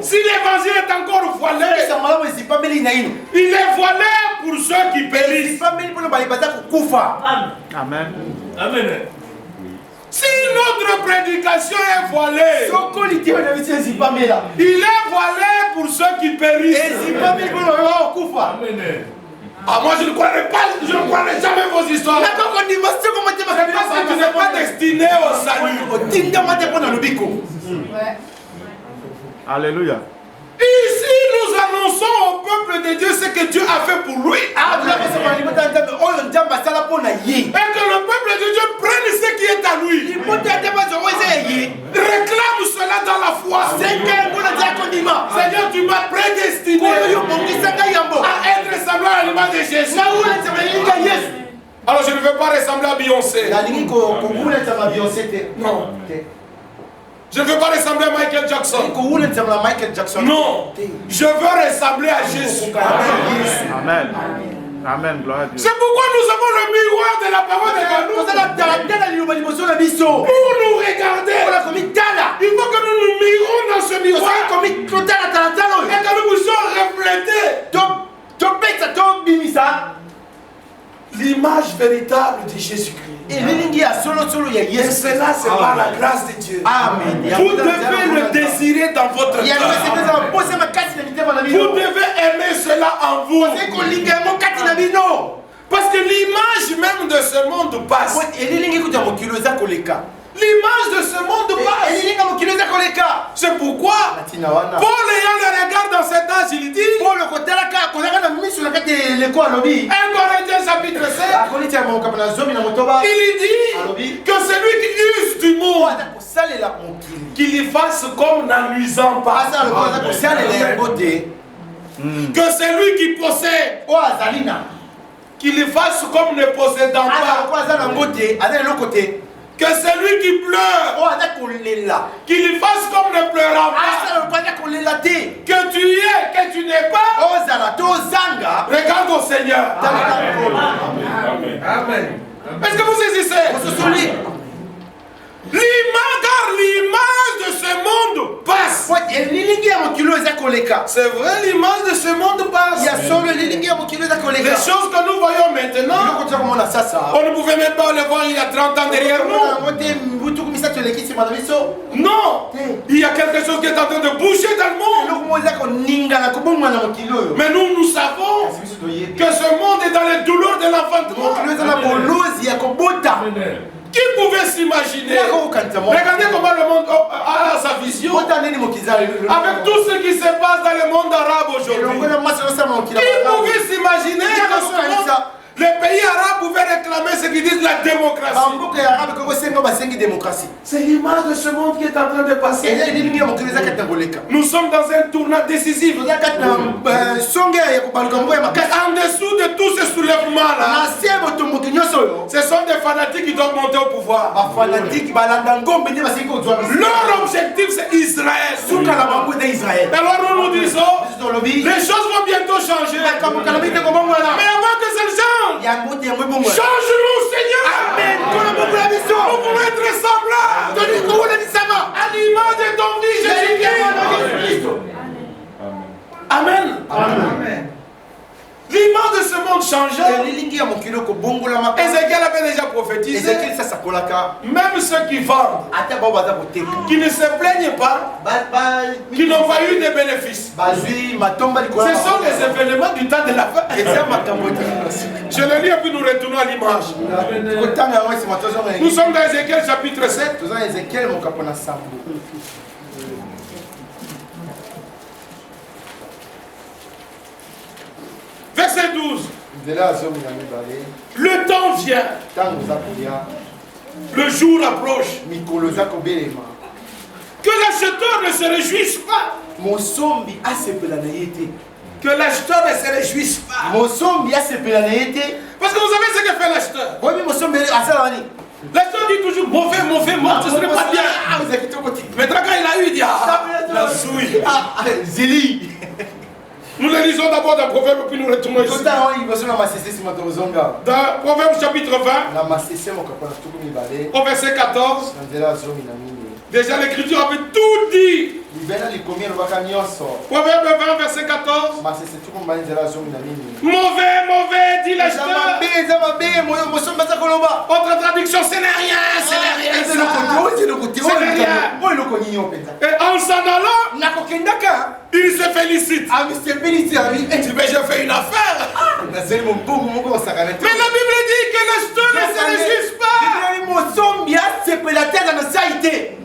Si l'évangile est encore voilé, il est voilé pour ceux qui périssent. Amen. Amen. Si notre prédication est voilée, il est voilé pour ceux qui périssent. Amen. Ah, moi je ne croirais pas, je ne croirais jamais vos histoires. Parce que tu n'es pas destiné au salut. Alléluia. Ici, nous annonçons au peuple de Dieu ce que Dieu a fait pour lui. Et que le peuple de Dieu prenne ce qui est à lui. Réclame cela dans la foi. Seigneur, tu m'as prédestiné à être semblable à l'image de Jésus. Alors je ne veux pas ressembler à Beyoncé. Non. Je ne veux pas ressembler à Michael Jackson. Non. Je veux ressembler à Jésus. Amen. Amen. Gloire à Dieu. C'est pourquoi nous avons le miroir de la parole de Dieu. Pour nous regarder. Il faut que nous nous mirons dans ce miroir. Et que nous puissions refléter l'image véritable de Jésus-Christ. Et cela, c'est par la grâce de Dieu. Vous devez le désirer dans votre cœur. Vous devez aimer cela en vous. Parce que l'image même de ce monde passe. L'image de ce monde passe. C'est pourquoi Paul ayant le regard dans cet âge, il dit 1 Corinthiens chapitre 7, il dit que celui qui use du monde, qu'il y fasse comme n'en nuisant pas. Que celui qui possède, qu'il y fasse comme ne possédant pas. Que celui qui pleure, qu'il y fasse comme ne pleurant pas. Que tu y es, que tu n'es pas. Regarde au Seigneur. Amen. Amen. Est-ce que vous saisissez? L'image de ce monde passe. C'est vrai, l'image de ce monde passe. Les choses que nous voyons maintenant, on ne pouvait même pas les voir il y a 30 ans derrière nous. Non, il y a quelque chose qui est en train de bouger dans le monde. Mais nous savons que ce monde est dans les douleurs de l'enfantement. Qui pouvait s'imaginer? Regardez comment le monde a sa vision. Avec tout ce qui se passe dans le monde arabe aujourd'hui. Qui pouvait s'imaginer que ce monde, les pays arabes pouvaient réclamer ce qu'ils disent la démocratie? C'est l'image de ce monde qui est en train de passer. Nous sommes dans un tournant décisif. En dessous de tous ces soulèvements-là, ce sont des fanatiques qui doivent monter au pouvoir. Leur objectif, c'est Israël. Alors nous nous disons, les choses vont bientôt changer. Mais avant que ça change, change-nous, Seigneur. Amen. Nous pouvons être semblables à l'image de ton Fils Jésus-Christ. Amen. Amen. L'image de ce monde changeait. Ézéchiel avait déjà prophétisé. Même ceux qui vendent, qui ne se plaignent pas, qui n'ont pas eu de bénéfices. Ce sont les événements du temps de la fin. Je le lis et puis nous retournons à l'image. Nous sommes dans Ézéchiel chapitre 7. Verset 12. Le temps vient. Le jour approche. Que l'acheteur ne se réjouisse pas. Que l'acheteur ne se réjouisse pas. Parce que vous savez ce que fait l'acheteur. L'acheteur dit toujours mauvais, ce serait pas bien. Maintenant quand il a eu, il dit la souille. Nous le lisons d'abord dans Proverbe, puis nous retournons ici. Dans Proverbe chapitre 20, au verset 14, déjà l'écriture avait tout dit Proverbe 20, verset 14. Mauvais, dit l'acheteur. Autre traduction, ce n'est rien, ce n'est rien. Et en s'en allant, il se félicite. Tu veux, je fais une affaire. Mais la Bible dit que l'acheteur ne se réjouisse pas.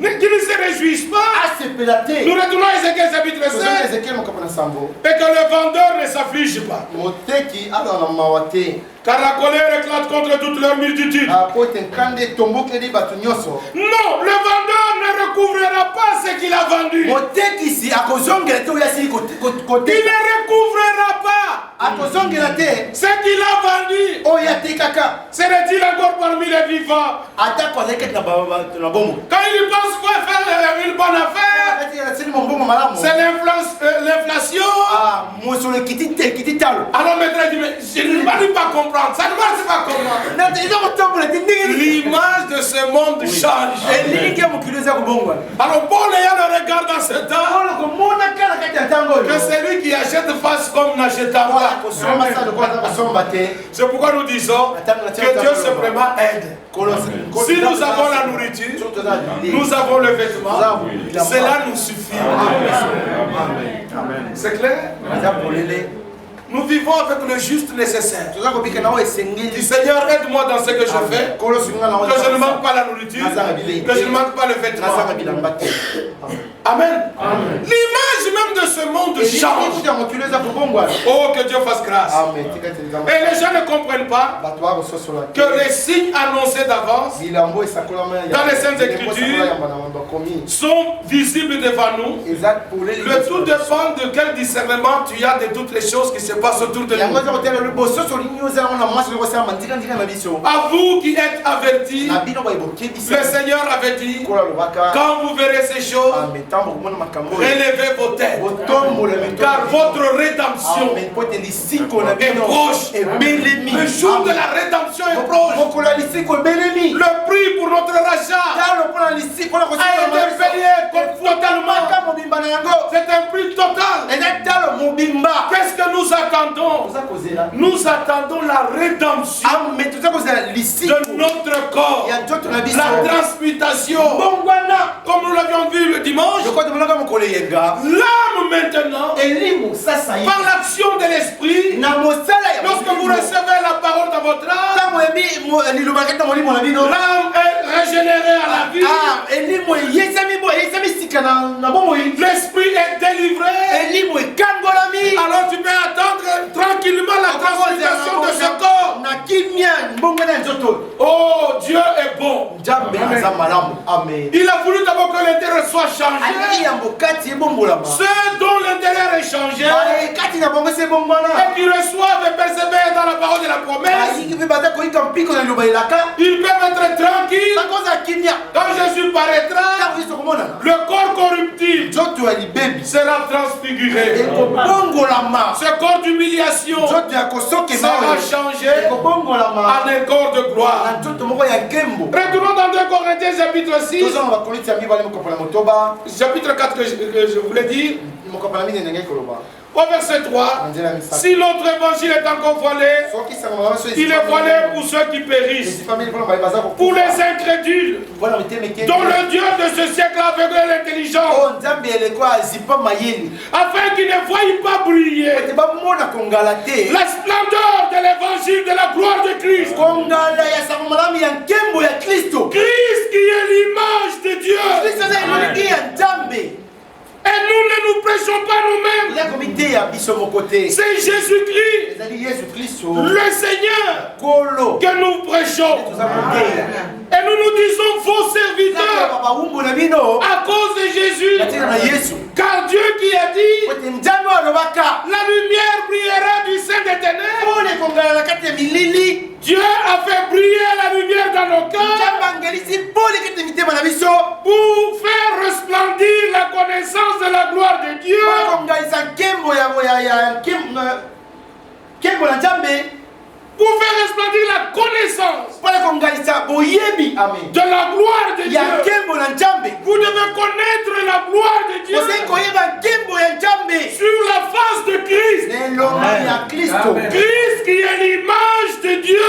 Mais qu'il ne se réjouisse pas. Nous retournons à Ézéchiel chapitre 5. Et que le vendeur ne s'afflige pas. Car la colère éclate contre toute leur multitude. Non, le vendeur ne recouvrera pas ce qu'il a vendu. Il ne recouvrera pas ce qu'il a vendu. Serait-il encore parmi les vivants? Quand il pense quoi faire une bonne affaire, c'est l'inflation. Alors maître dit, mais je ne vais pas comprendre. Ça ne marche pas comment. L'image de ce monde change. Alors Paul ayant le regard dans ce temps, que celui qui achète fasse comme n'achète pas. C'est pourquoi nous disons que Dieu simplement aide. Si nous avons la nourriture, nous avons le vêtement, cela nous suffit. C'est clair? Nous vivons avec le juste nécessaire. Du Seigneur, aide-moi dans ce que je fais, que je ne manque pas la nourriture, que je ne manque pas le vêtement. Amen. L'image même de ce monde change. Oh, que Dieu fasse grâce. Et les gens ne comprennent pas que les signes annoncés d'avance dans les Saintes Écritures sont visibles devant nous. Le tout dépend de quel discernement tu as de toutes les choses qui se passent autour de nous. À vous qui êtes avertis, le Seigneur avait dit, quand vous verrez ces choses, relevez vos têtes, car votre rédemption est proche. Le jour de la rédemption est proche. Le prix pour notre rachat a été payé totalement. C'est un prix total. Qu'est-ce que nous attendons? Nous attendons la rédemption de notre corps, la transmutation. Comme nous l'avions vu le dimanche, l'âme maintenant, par l'action de l'esprit, lorsque vous recevez la parole dans votre âme, l'âme est régénérée à la vie. L'esprit est délivré. Alors tu peux attendre tranquillement la transmutation de ce corps. Oh, Dieu est bon. Il a voulu d'abord que l'intérieur soit changé. Ceux dont l'intérieur est changé et qui reçoivent et persévèrent dans la parole de la promesse, ils peuvent être tranquilles. Quand Jésus paraîtra, le corps corruptible sera transfiguré. Ce corps d'humiliation sera changé en un corps de gloire. Retournons dans 2 Corinthiens chapitre 6, chapitre 4 que je voulais dire. Au verset 3, si notre évangile est encore voilé, il est voilé pour ceux qui périssent, pour les incrédules, dont le Dieu de ce siècle a aveuglé l'intelligence, afin qu'ils ne voient pas briller la splendeur de l'évangile de la gloire de Christ. Christ qui est l'image de Dieu. Et nous ne nous prêchons pas nous-mêmes. C'est Jésus-Christ, le Seigneur, que nous prêchons. Et nous nous disons faux serviteurs à cause de Jésus. Car Dieu qui a dit, la lumière brillera du sein des ténèbres. Dieu a fait briller la lumière dans nos cœurs pour faire resplendir la connaissance de la gloire de Dieu, pour faire resplendir la connaissance de la gloire de Dieu. Vous devez connaître la gloire de Dieu sur la face de Christ. Christ qui est l'image de Dieu.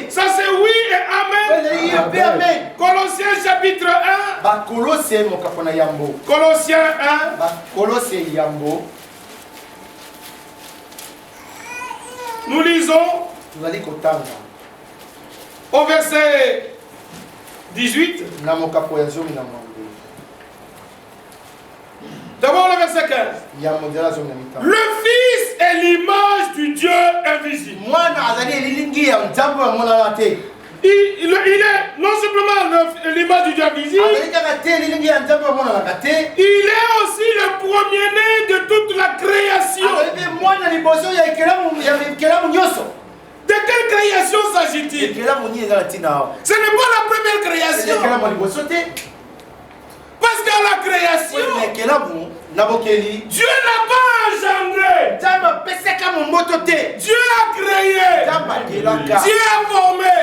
Ça c'est oui et amen. Colossiens chapitre 1. Colossiens 1. Nous lisons au verset 18. D'abord le verset 15. Le Fils est l'image du Dieu invisible. Il est non simplement l'image du Dieu invisible, il est aussi le premier-né de toute la création. De quelle création s'agit-il? Ce n'est pas la première création. Parce qu'à la création, Dieu n'a pas engendré. Dieu a créé. Dieu a formé.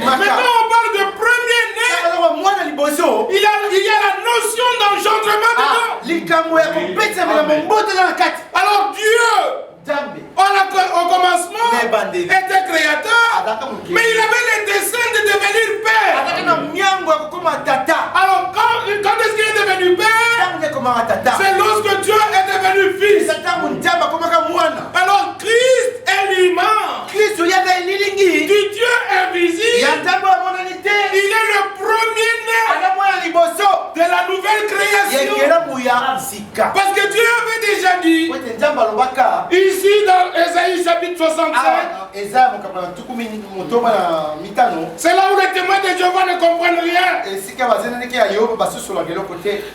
Maintenant on parle de premier-né. Il y a la notion d'engendrement dedans. Alors Dieu, au commencement, était créateur, mais il avait les desseins de devenir père. Alors quand est-ce qu'il est devenu père? C'est lorsque Dieu est devenu fils. Alors Christ est l'image du Dieu invisible. Il est le premier-né de la nouvelle création. Parce que Dieu avait déjà dit ici dans Ésaïe chapitre 65, c'est là où les témoins de Jéhovah ne comprennent rien.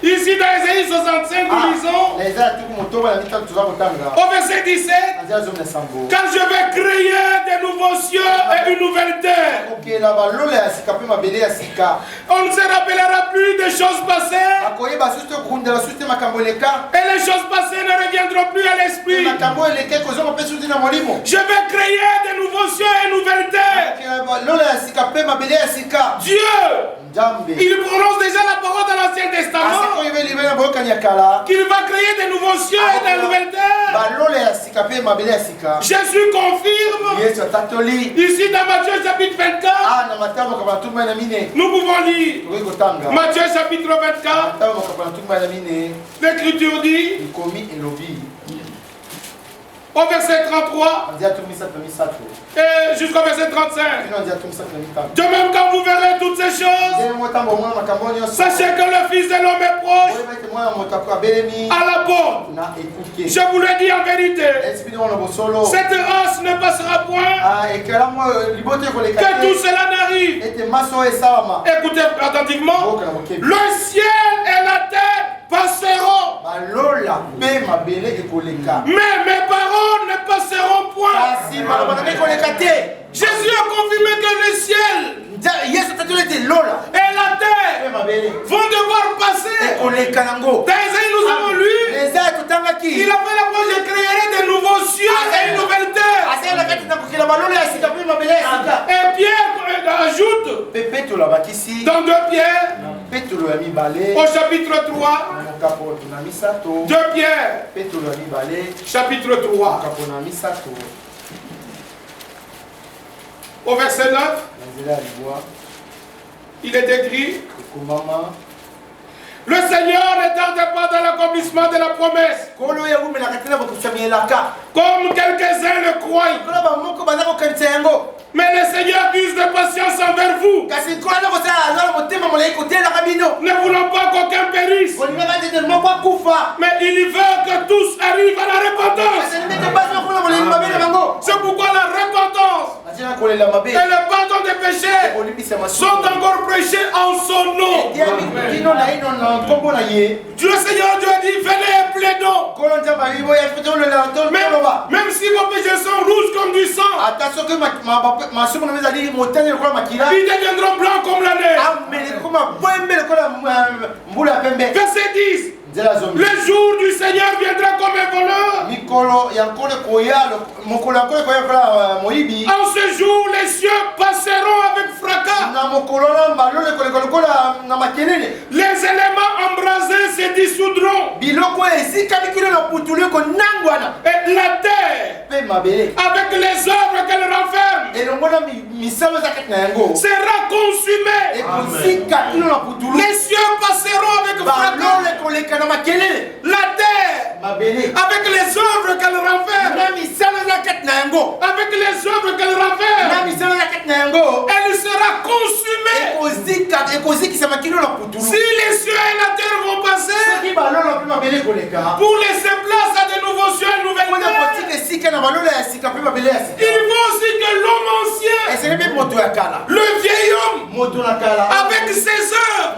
Ici dans Ésaïe 65 nous lisons au verset 17, quand je vais créer de nouveaux cieux et une nouvelle terre, on ne se rappellera plus des choses passées et les choses passées ne reviendront plus à l'esprit. Je vais créer de nouveaux cieux et une nouvelle terre. Dieu, il prononce déjà la parole dans l'Ancien Testament qu'il va créer de nouveaux cieux et de nouvelles terres. Jésus confirme ici dans Matthieu chapitre 24. Nous pouvons lire Matthieu chapitre 24. L'Écriture dit au verset 33 et jusqu'au verset 35. De même quand vous verrez toutes ces choses, sachez que le Fils de l'homme est proche à la porte. Je vous le dis en vérité, cette race ne passera point que tout cela n'arrive. Écoutez attentivement, le ciel et la terre passeront, mais mes paroles ne passeront point. Jésus a confirmé que le ciel et la terre vont devoir passer. Dans Isaïe, nous avons lu, il a fait la promesse: je créerai de nouveaux cieux et une nouvelle terre. Et Pierre ajoute dans 2 Pierre au chapitre 3, 2 Pierre chapitre 3 au verset 9, il est écrit: le Seigneur ne tarde pas dans l'accomplissement de la promesse, comme quelques-uns le croient. Mais le Seigneur use de patience envers vous, ne voulant pas qu'aucun périsse, mais il veut que tous arrivent à la repentance. C'est pourquoi la repentance et le pardon des péchés sont encore prêchés en son nom. Dieu Seigneur, Dieu dit: venez et plaidons. Même si vos péchés sont rouges comme du sang, ils deviendront blancs comme la neige. Verset 10. Le jour du Seigneur viendra comme un voleur. En ce jour, les cieux passeront avec fracas. Les éléments embrasés se dissoudront. Et la terre, avec les œuvres qu'elle renferme, sera consumée. Les cieux passeront avec fracas. La terre, avec les œuvres qu'elle renferme, avec les œuvres qu'elle renferme, elle sera consumée. Si les cieux et la terre vont passer, pour laisser place à de nouveaux cieux et nouvelles terres, il faut aussi que l'homme ancien, le vieil homme, avec ses œuvres,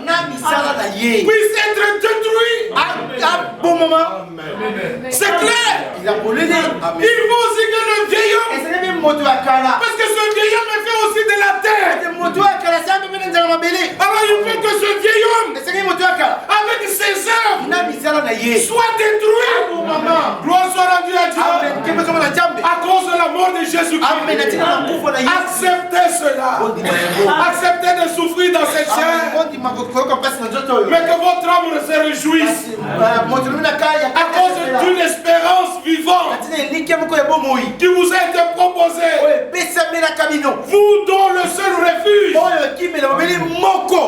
puisse être détruit. C'est clair. Il faut aussi que le vieil homme, parce que ce vieil homme est fait aussi de la terre. Alors il faut que ce vieil homme, avec ses œuvres, soit détruit. Gloire soit rendue à Dieu. À cause de la mort de Jésus-Christ. Acceptez cela. Acceptez de souffrir dans cette chair. Mais que votre âme se réjouisse. À cause d'une espérance vivante qui vous a été proposée. Vous dont le seul refuge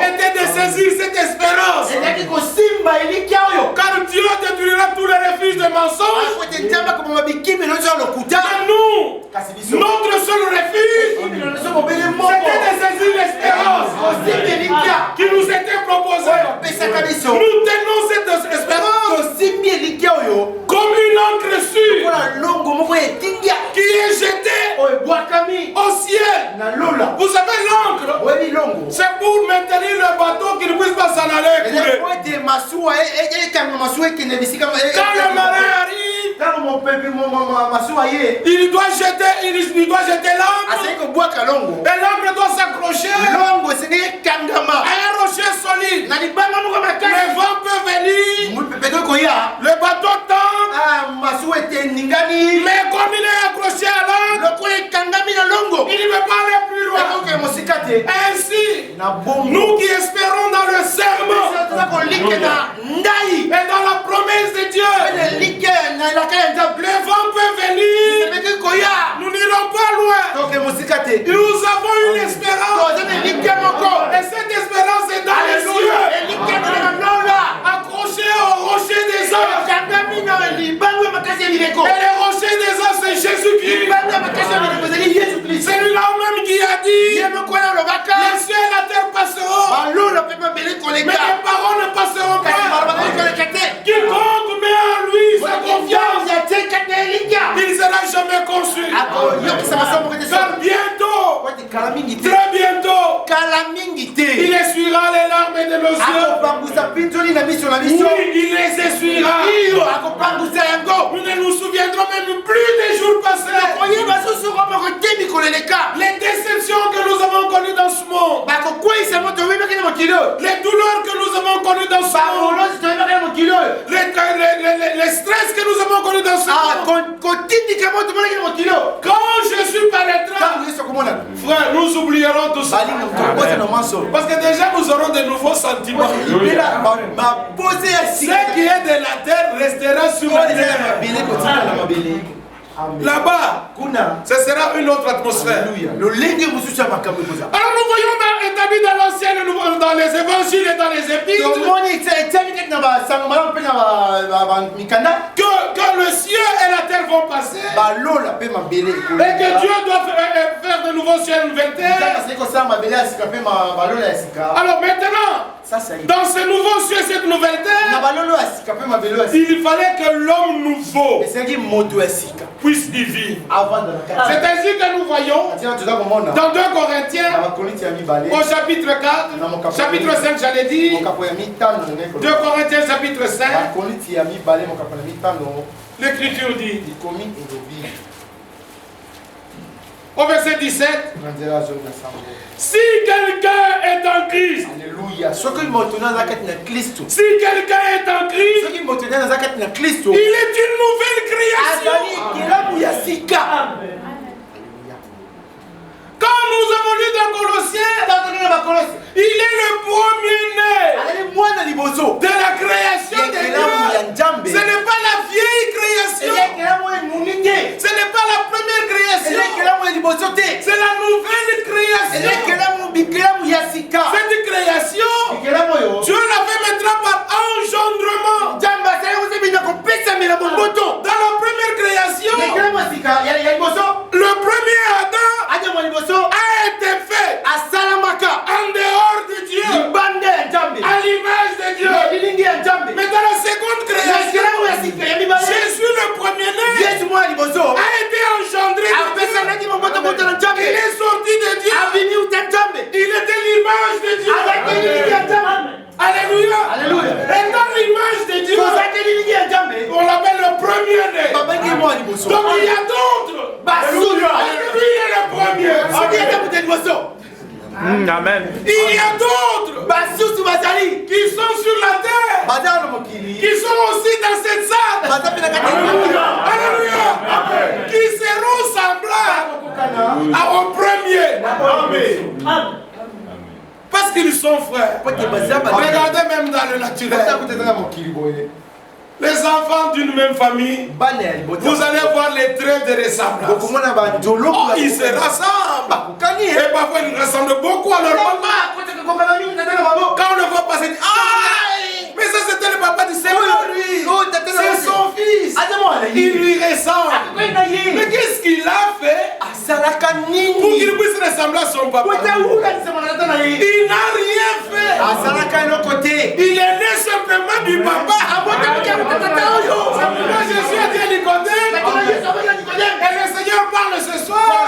était de saisir cette espérance. Car Dieu détruira tous les refuges de mensonges. Nous, notre seul refuge, c'était de saisir l'espérance qui nous était proposée. Nous tenons cette espérance comme une encre sûre qui est jetée au ciel. Vous savez, l'encre, c'est pour maintenir le bateau qui ne puisse pas s'en aller. Quand le marin arrive, il doit jeter l'encre. Et l'encre doit s'accrocher à un rocher solide. Le vent peut venir, le bateau tente, mais comme il est accroché à l'encre, il ne peut pas aller plus loin. Ainsi, nous qui espérons dans le serment et dans la promesse de Dieu, le vent peut venir, nous n'irons pas loin. Nous avons une espérance, et cette espérance est dans les cieux, accrochée au rocher des hommes. Et le rocher des hommes, c'est Jésus-Christ. C'est lui-là même qui a dit, les cieux et la terre passeront, mais les paroles ne passeront pas. Quiconque met en lui sa confiance, il ne sera jamais conçu. Car bientôt, très bientôt, il essuiera les larmes de nos yeux. Oui, il les essuiera. Nous ne nous souviendrons même plus des jours passés. Les déceptions que nous avons connues dans ce monde. Les douleurs que nous avons connues dans ce monde. Les stress que nous avons connus dans ce monde. Quand Jésus paraîtra, frère, nous oublierons tout ça. Parce que déjà nous aurons de nouveaux sentiments. Ce qui est de la terre restera sur la terre. Là-bas, ce sera une autre atmosphère. Alors nous voyons établi dans l'ancien, dans les évangiles et dans les épîtres, que le ciel et la terre vont passer, et que Dieu doit faire de nouveaux cieux et de nouvelles terres. Alors maintenant, dans ce nouveau ciel et cette nouvelle terre, il fallait que l'homme nouveau puisse y vivre. C'est ainsi que nous voyons dans 2 Corinthiens au chapitre 4, chapitre 5 j'allais dire, 2 Corinthiens chapitre 5, l'écriture dit au verset 17, si quelqu'un est en Christ, Alléluia. si quelqu'un est en Christ, il est une nouvelle création. Quand nous avons lu dans Colossiens, il est le premier-né de la création de Dieu. Ce n'est pas la vieille création. Ce n'est pas la première création. C'est la nouvelle création. Cette création, Dieu l'a fait maintenant par engendrement. Dans la première création, le premier Adam a été fait en dehors de Dieu, à l'image de Dieu. Mais dans la seconde création, Jésus le premier-né a été engendré de Dieu. Il est sorti de Dieu. Il était l'image de Dieu. Alléluia. Et dans l'image de Dieu, on l'appelle le premier-né. Donc il y a d'autres. Lui est le premier. Amen. Il y a d'autres qui sont sur la terre, qui sont aussi dans cette salle. Alléluia. Qui seront semblables au premier. Parce qu'ils sont frères. Regardez même dans le naturel. Les enfants d'une même famille, vous allez voir les traits de ressemblance. Ils se rassemblent. Et parfois ils ressemblent beaucoup à leur papa. Quand on le voit passer, mais ça c'était le papa du Seigneur, lui. C'est son fils. Il lui ressemble. Mais qu'est-ce qu'il a fait pour qu'il puisse ressembler à son papa? Il n'a rien fait. Il est né simplement du papa. Moi Jésus a dit à Nicodème, et le Seigneur parle ce soir,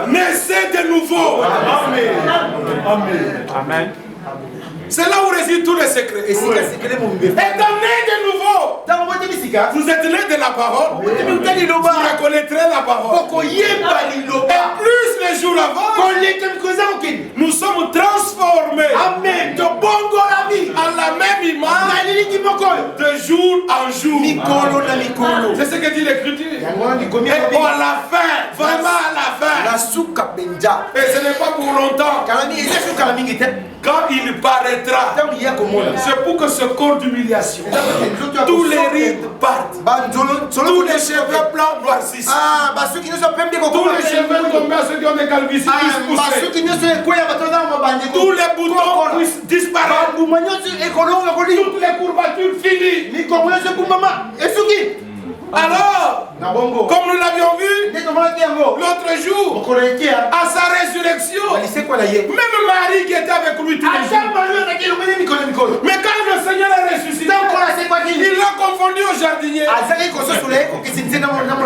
naissez de nouveau. Amen. C'est là où réside tous les secrets. Étant né de nouveau, vous êtes né de la parole, vous reconnaîtrez la parole. Et plus les jours avant, nous sommes transformés en la même image de jour en jour. C'est ce que dit l'Écriture. Et à la fin, vraiment à la fin, et ce n'est pas pour longtemps, quand il paraîtra, c'est pour que ce corps d'humiliation, tous les rides partent, tous les cheveux blancs noircissent, tous les cheveux tombés à ceux qui ont des calvities puissent pousser, tous les boutons puissent disparaître, toutes les courbatures finissent. Alors, comme nous l'avions vu l'autre jour, à sa résurrection, même Marie qui était avec lui tous les jours, mais quand le Seigneur est ressuscité, il l'a confondu au jardinier.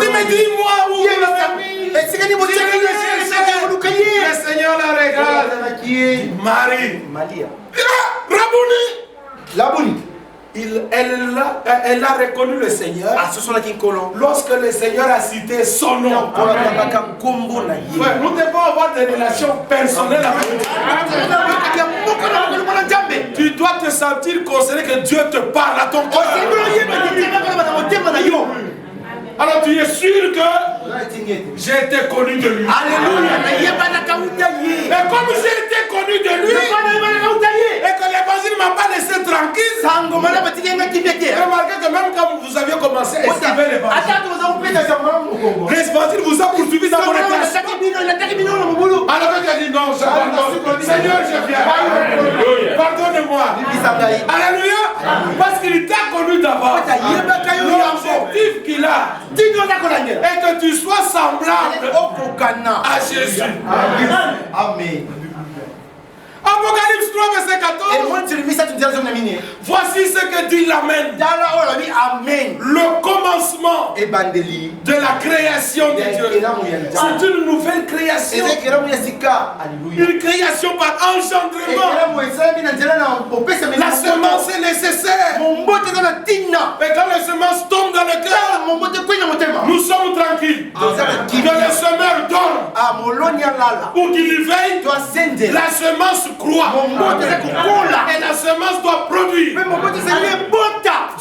Il me dit, moi, où est la famille? Le Seigneur la regarde. Marie. Rabouni. Elle a reconnu le Seigneur lorsque le Seigneur a cité son nom. Nous devons avoir des relations personnelles avec Dieu. Tu dois te sentir concerné que Dieu te parle à ton cœur. Alors tu es sûr que j'ai été connu de lui. Alléluia. Et comme j'ai été connu de lui, et que l'évangile ne m'a pas laissé tranquille, remarquez que même quand vous aviez commencé à esquiver l'évangile, l'évangile vous a poursuivi dans mon état. Alors que tu as dit non, je pardonne. Seigneur, je viens. Pardonne-moi. Alléluia. Parce qu'il t'a connu d'abord. L'objectif qu'il a est que tu sois semblable à Jésus. Amen. Apocalypse 3, verset 14. Voici ce que dit l'Amen. Le commencement de la création de Dieu. C'est une nouvelle création. Une création par engendrement. La semence est nécessaire. Et quand la semence tombe dans le cœur, nous sommes tranquilles. Que le semeur donne pour qu'il veille, la semence croit. Et la semence doit produire.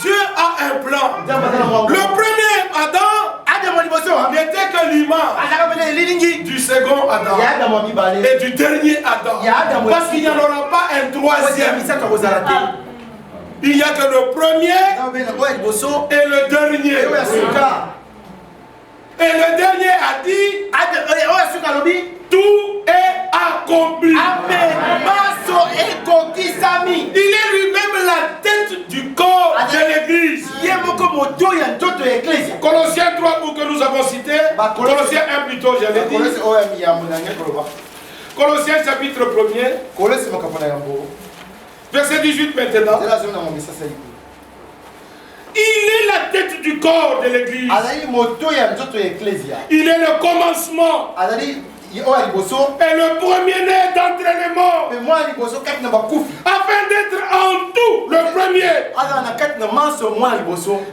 Dieu a un plan. Le premier Adam a et du dernier Adam. Parce qu'il n'y en aura pas un troisième. Il n'y a que le premier et le dernier. Et le dernier a dit, tout est accompli. Il est lui-même la tête du corps de l'église. Colossiens 3 pour que nous avons cité. Colossiens 1 plutôt, j'allais dire. Colossiens chapitre 1er. Verset 18 maintenant. Il est la tête du corps de l'église. Il est le commencement. Et le premier-né d'entre les morts. Afin d'être en tout le premier.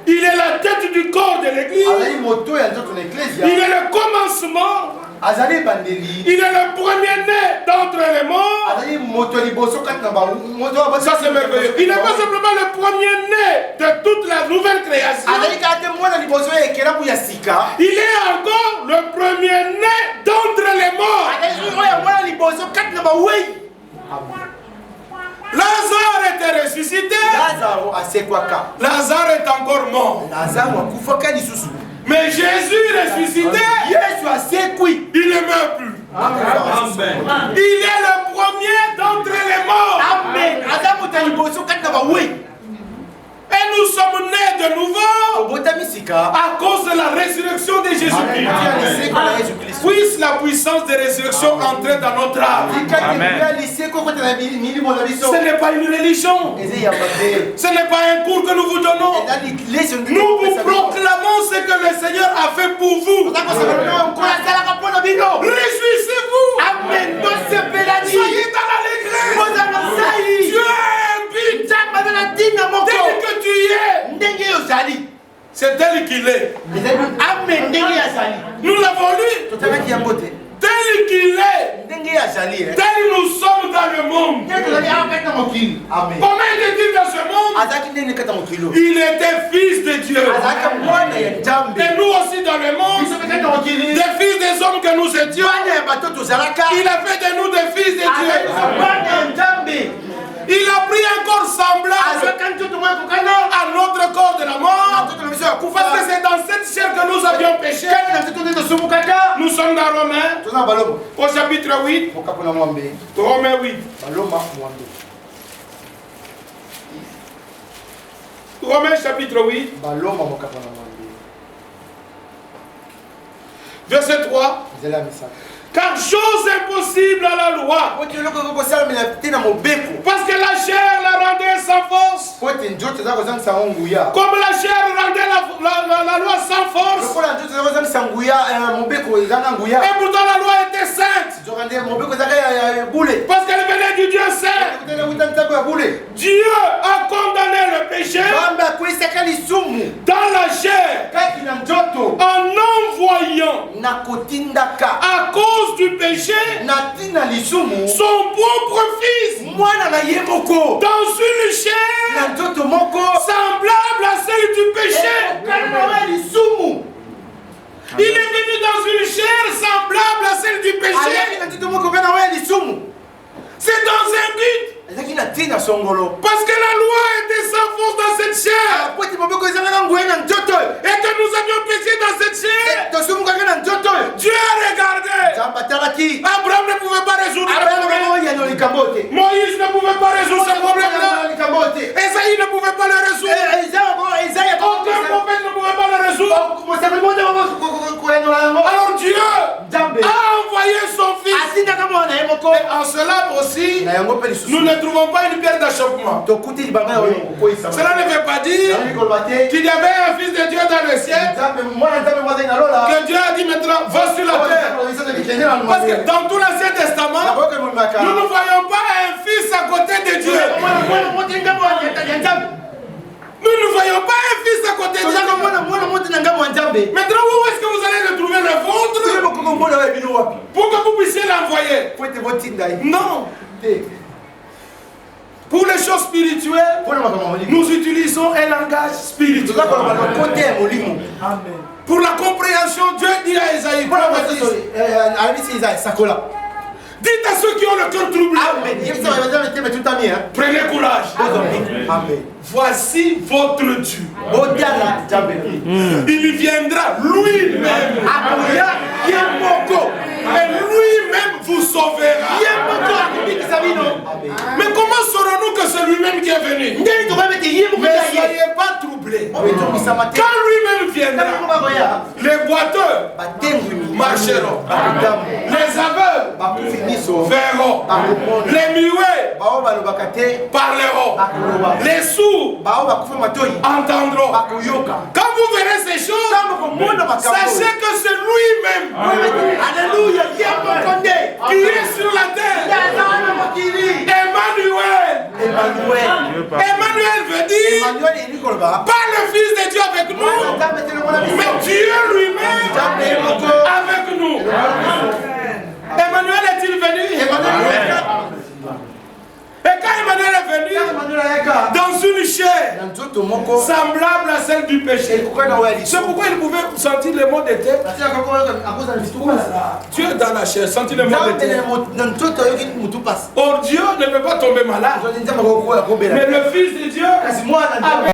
Il est la tête du corps de l'église. Il est le commencement. Il est le premier-né d'entre les morts. Ça c'est merveilleux. Il n'est pas simplement le premier-né de toute la nouvelle création. Il est encore le premier-né d'entre les morts. Lazare était ressuscité. Lazare est encore mort. Mais Jésus ressuscité, il ne meurt plus. Amen. Il est le premier d'entre les morts. Amen. Et nous sommes nés de nouveau à cause de la résurrection de Jésus-Christ. Puisse la puissance de résurrection entrer dans notre âme. Amen. Ce n'est pas une religion. Ce n'est pas un cours que nous vous donnons. Nous vous proclamons ce que le Seigneur a fait pour vous. Réjouissez-vous. Amen. Soyez dans l'allégresse. Dieu invite. Tel que tu es, c'est tel qu'il est. Nous l'avons lu. Tel qu'il est, tel nous sommes dans le monde. Comment était-il dans ce monde? Il était fils de Dieu. Et nous aussi dans le monde, des fils des hommes que nous étions. Il a fait de nous des fils de Dieu. Il a pris un corps semblable à notre corps de la mort. Parce que c'est dans cette chair que nous avions péché. Nous sommes dans Romains, au chapitre 8. Romains 8. Romains chapitre 8. Verset 3. Car chose impossible à la loi. Parce que la chair la rendait sans force. Comme la chair rendait la loi sans force. Et pourtant la loi était sainte. Parce qu'elle venait du Dieu saint. Dieu a condamné le péché dans la chair en envoyant à cause du péché son propre fils dans une chair semblable à celle du péché. Il est venu dans une chair semblable à celle du péché. C'est dans un but. Parce que la loi était sans force dans cette chair. Et que nous avions péché dans cette chair. Dieu a regardé. Abraham ne pouvait pas résoudre le problème. Moïse ne pouvait pas résoudre ce problème-là. Esaïe ne pouvait pas le résoudre. Aucun prophète ne pouvait pas le résoudre. Alors Dieu a envoyé son fils. Et en cela aussi, nous ne trouvons pas une pierre d'achoppement. Cela ne veut pas dire qu'il y avait un fils de Dieu dans le ciel, que Dieu a dit maintenant, va sur la terre. Parce que dans tout l'Ancien Testament, nous ne voyons pas un fils à côté de Dieu. Nous ne voyons pas un fils à côté de Dieu. Maintenant, où est-ce que vous allez retrouver le vôtre pour que vous puissiez l'envoyer? Non. Pour les choses spirituelles, nous utilisons un langage spirituel. Pour la compréhension, Dieu dit à Esaïe, Dites à ceux qui ont le cœur troublé. Prenez courage. Amen. Voici votre Dieu. Il viendra lui-même. Et lui-même vous sauvera. Mais comment saurons-nous que c'est lui-même qui est venu? Ne soyez pas troublés. Quand lui-même viendra, les boiteux marcheront. Les aveugles verront. Les muets parleront. Les sourds entendront. Quand vous verrez ces choses, sachez que c'est lui-même. Alléluia. Qui est sur la terre. Emmanuel veut dire pas le Fils de Dieu avec nous, mais Dieu lui-même avec nous. Emmanuel est-il venu? Et quand Emmanuel est venu dans une chair semblable à celle du péché, c'est pourquoi il pouvait sentir les maux de tête. Tu es dans la chair, sentir les maux de tête. Oh, Dieu ne peut pas tomber malade. Mais le Fils de Dieu